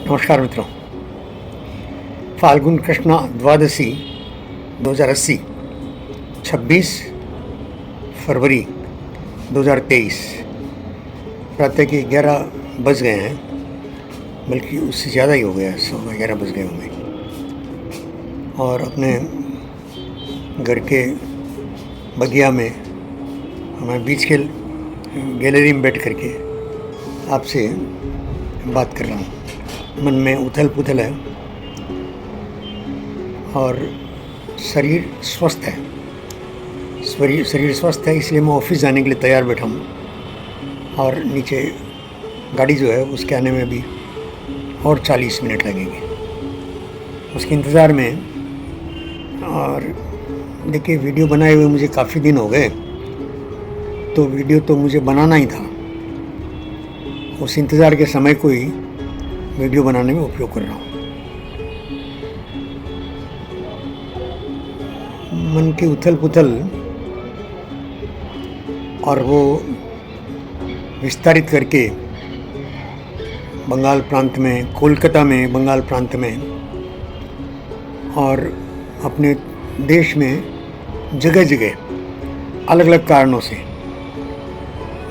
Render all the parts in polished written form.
नमस्कार मित्रों। फाल्गुन कृष्णा द्वादशी 2080, 26 फरवरी 2023, प्रातः के 11 बज गए हैं, बल्कि उससे ज़्यादा ही हो गया, 11 बज गए होंगे। और अपने घर के बगिया में मैं बीच के गैलरी में बैठ करके आपसे बात कर रहा हूँ। मन में उथल पुथल है और शरीर स्वस्थ है। शरीर स्वस्थ है, इसलिए मैं ऑफिस जाने के लिए तैयार बैठा हूँ। और नीचे गाड़ी जो है उसके आने में भी और 40 मिनट लगेंगे, उसके इंतज़ार में। और देखिए, वीडियो बनाए हुए मुझे काफ़ी दिन हो गए, तो वीडियो तो मुझे बनाना ही था। उस इंतज़ार के समय को ही वीडियो बनाने में उपयोग कर रहा हूँ। मन की उथल पुथल और वो विस्तारित करके बंगाल प्रांत में, कोलकाता में, बंगाल प्रांत में और अपने देश में जगह जगह अलग अलग कारणों से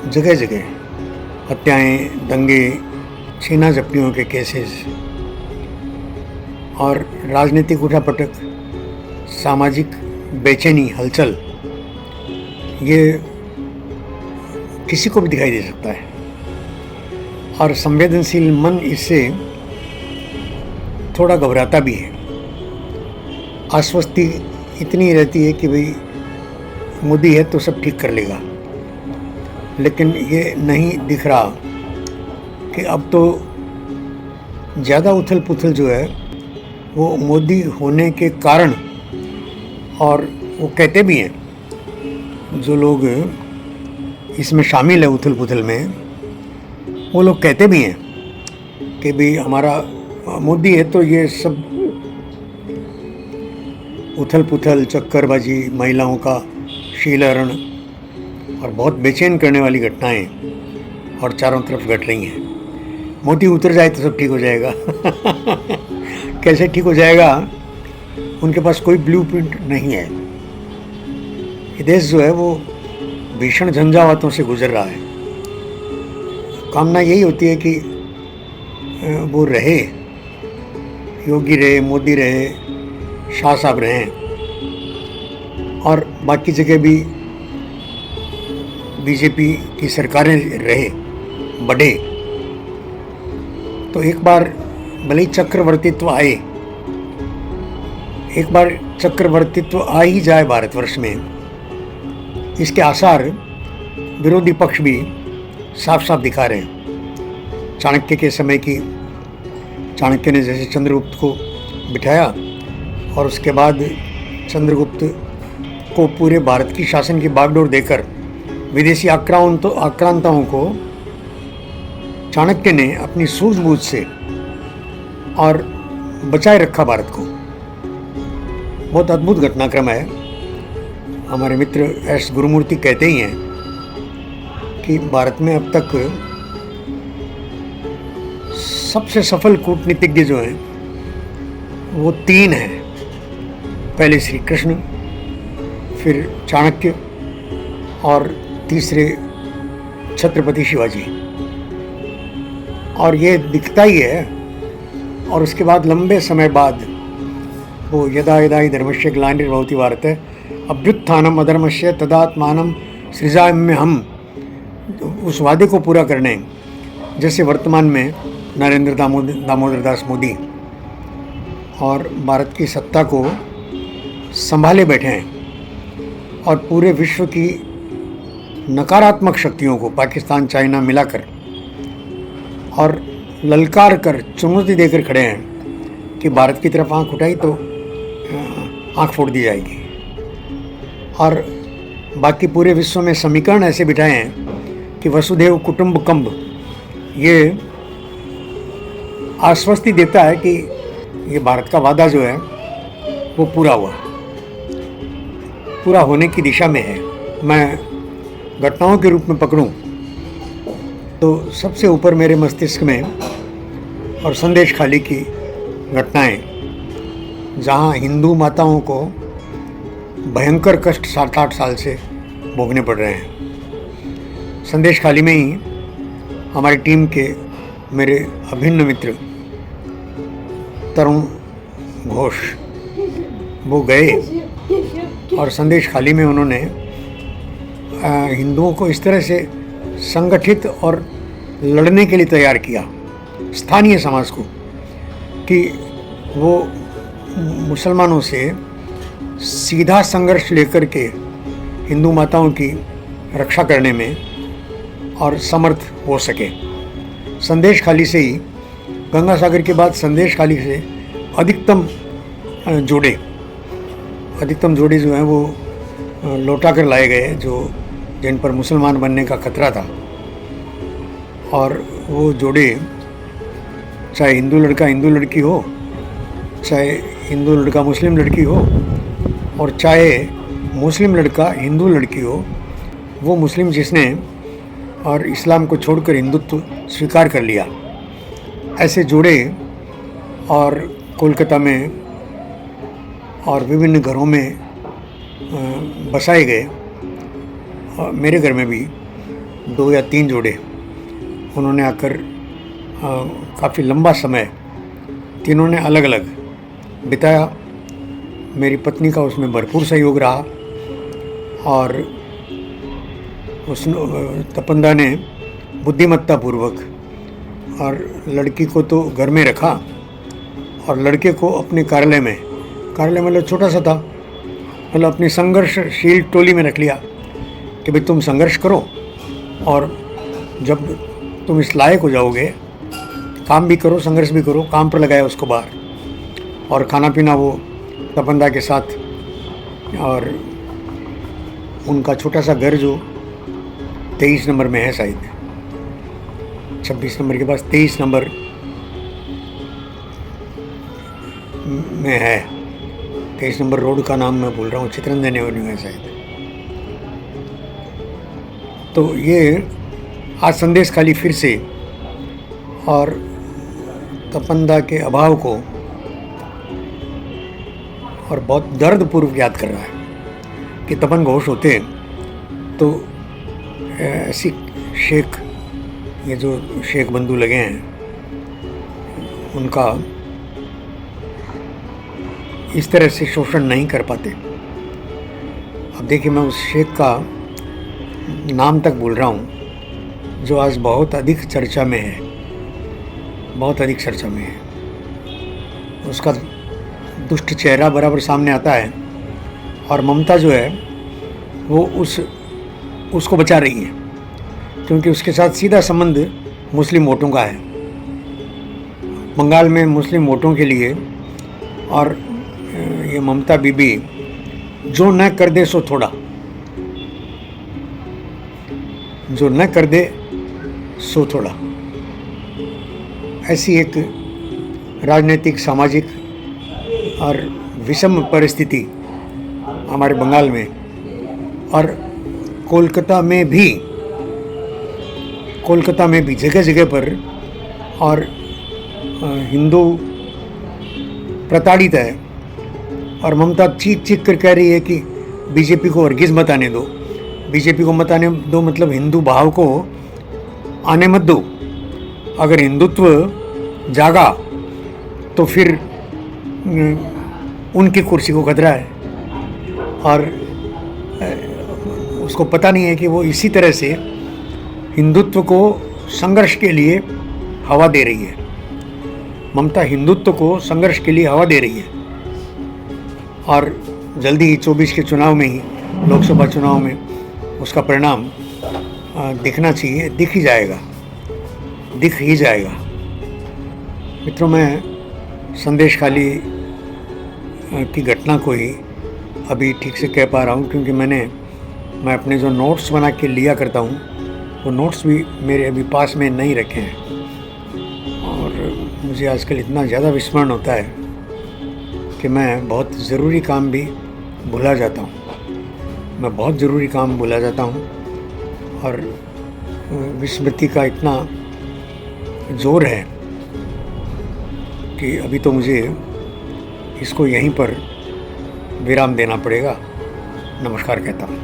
जगह जगह हत्याएं, दंगे, छीना झपटियों के केसेस और राजनीतिक उठापटक, सामाजिक बेचैनी, हलचल, ये किसी को भी दिखाई दे सकता है। और संवेदनशील मन इससे थोड़ा घबराता भी है। आश्वस्ति इतनी रहती है कि भाई मोदी है तो सब ठीक कर लेगा, लेकिन ये नहीं दिख रहा कि अब तो ज़्यादा उथल पुथल जो है वो मोदी होने के कारण, और वो कहते भी हैं, जो लोग इसमें शामिल है उथल पुथल में, वो लोग कहते भी हैं कि भाई हमारा मोदी है तो ये सब उथल पुथल, चक्करबाजी, महिलाओं का शीलहरण और बहुत बेचैन करने वाली घटनाएं और चारों तरफ घट रही हैं। मोदी उतर जाए तो सब ठीक हो जाएगा। कैसे ठीक हो जाएगा? उनके पास कोई ब्लूप्रिंट नहीं है। ये देश जो है वो भीषण झंझावातों से गुजर रहा है। कामना यही होती है कि वो रहे, योगी रहे, मोदी रहे, शाह साहब रहें, और बाकी जगह भी बीजेपी की सरकारें रहे, बढ़े। तो एक बार भले ही चक्रवर्तित्व आए, एक बार चक्रवर्तित्व आ ही जाए भारतवर्ष में, इसके आसार विरोधी पक्ष भी साफ साफ दिखा रहे हैं। चाणक्य के समय की, चाणक्य ने जैसे चंद्रगुप्त को बिठाया और उसके बाद चंद्रगुप्त को पूरे भारत की शासन की बागडोर देकर विदेशी आक्रांताओं को चाणक्य ने अपनी सूझबूझ से और बचाए रखा भारत को। बहुत अद्भुत घटनाक्रम है। हमारे मित्र एस गुरुमूर्ति कहते ही हैं कि भारत में अब तक सबसे सफल कूटनीतिज्ञ जो हैं वो 3 हैं। पहले श्री कृष्ण, फिर चाणक्य और तीसरे छत्रपति शिवाजी। और ये दिखता ही है। और उसके बाद लंबे समय बाद वो यदा यदा ही धर्मस्य ग्लानिर्भवति भारत अभ्युत्थानम अधर्मस्य तदात्मानं सृजाम्यहम्, उस वादे को पूरा करने जैसे वर्तमान में नरेंद्र दामोदर दास मोदी और भारत की सत्ता को संभाले बैठे हैं और पूरे विश्व की नकारात्मक शक्तियों को, पाकिस्तान, चाइना मिलाकर, और ललकार कर, चुनौती देकर खड़े हैं कि भारत की तरफ आंख उठाई तो आंख फोड़ दी जाएगी। और बाकी पूरे विश्व में समीकरण ऐसे बिठाए हैं कि वसुधैव कुटुंबकम, ये आश्वस्ति देता है कि ये भारत का वादा जो है वो पूरा हुआ, पूरा होने की दिशा में है। मैं घटनाओं के रूप में पकड़ूं तो सबसे ऊपर मेरे मस्तिष्क में और संदेश खाली की घटनाएं, जहां हिंदू माताओं को भयंकर कष्ट 7-8 साल से भोगने पड़ रहे हैं। संदेश खाली में ही हमारी टीम के मेरे अभिन्न मित्र तरुण घोष वो गए और संदेश खाली में उन्होंने हिंदुओं को इस तरह से संगठित और लड़ने के लिए तैयार किया, स्थानीय समाज को, कि वो मुसलमानों से सीधा संघर्ष लेकर के हिंदू माताओं की रक्षा करने में और समर्थ हो सके। संदेश खाली से ही, गंगा सागर के बाद संदेश खाली से अधिकतम जोड़े जो हैं वो लौटा कर लाए गए, जिन पर मुसलमान बनने का खतरा था। और वो जोड़े, चाहे हिंदू लड़का हिंदू लड़की हो, चाहे हिंदू लड़का मुस्लिम लड़की हो, और चाहे मुस्लिम लड़का हिंदू लड़की हो, वो मुस्लिम जिसने और इस्लाम को छोड़कर हिंदुत्व स्वीकार कर लिया, ऐसे जोड़े और कोलकाता में और विभिन्न घरों में बसाए गए। और मेरे घर में भी 2 या 3 जोड़े उन्होंने आकर काफ़ी लंबा समय तीनों ने अलग अलग बिताया। मेरी पत्नी का उसमें भरपूर सहयोग रहा और उस तपंदा ने बुद्धिमत्तापूर्वक और लड़की को तो घर में रखा और लड़के को अपने कार्यालय में मतलब छोटा सा था, मतलब अपनी संघर्षशील टोली में रख लिया कि भाई तुम संघर्ष करो, और जब तुम इस लायक हो जाओगे, काम भी करो संघर्ष भी करो। काम पर लगाया उसको बाहर, और खाना पीना वो तपंदा के साथ, और उनका छोटा सा घर जो 23 नंबर में है, शायद 26 नंबर के पास 23 नंबर में है। 23 नंबर रोड का नाम मैं भूल रहा हूँ, चित्रंजन एवेन्यू है शायद। तो ये आज संदेश खाली फिर से और तपंदा के अभाव को और बहुत दर्दपूर्वक याद कर रहा है कि तपन घोष होते तो ऐसी शेख, ये जो शेख बंधु लगे हैं, उनका इस तरह से शोषण नहीं कर पाते। अब देखिए, मैं उस शेख का नाम तक भूल रहा हूँ जो आज बहुत अधिक चर्चा में है, बहुत अधिक चर्चा में है। उसका दुष्ट चेहरा बराबर सामने आता है और ममता जो है वो उसको बचा रही है, क्योंकि उसके साथ सीधा संबंध मुस्लिम वोटों का है। बंगाल में मुस्लिम वोटों के लिए, और ये ममता बीबी जो न कर दे सो थोड़ा, जो न कर दे सो थोड़ा, ऐसी एक राजनीतिक सामाजिक और विषम परिस्थिति हमारे बंगाल में और कोलकाता में भी जगह जगह पर, और हिंदू प्रताड़ित है। और ममता चीख कर कह रही है कि बीजेपी को वर्गीज मत आने दो, बीजेपी को मत आने दो, मतलब हिंदू भाव को आने मत दो। अगर हिंदुत्व जागा तो फिर उनकी कुर्सी को खतरा है, और उसको पता नहीं है कि वो इसी तरह से हिंदुत्व को संघर्ष के लिए हवा दे रही है। ममता हिंदुत्व को संघर्ष के लिए हवा दे रही है, और जल्दी ही 24 के चुनाव में ही, लोकसभा चुनाव में उसका परिणाम दिखना चाहिए, दिख ही जाएगा। मित्रों, मैं संदेश खाली की घटना को ही अभी ठीक से कह पा रहा हूँ, क्योंकि मैं अपने जो नोट्स बना के लिया करता हूँ, वो नोट्स भी मेरे अभी पास में नहीं रखे हैं, और मुझे आजकल इतना ज़्यादा विस्मरण होता है कि मैं बहुत ज़रूरी काम भी भुला जाता हूँ। और विस्मृति का इतना जोर है कि अभी तो मुझे इसको यहीं पर विराम देना पड़ेगा। नमस्कार कहता हूँ।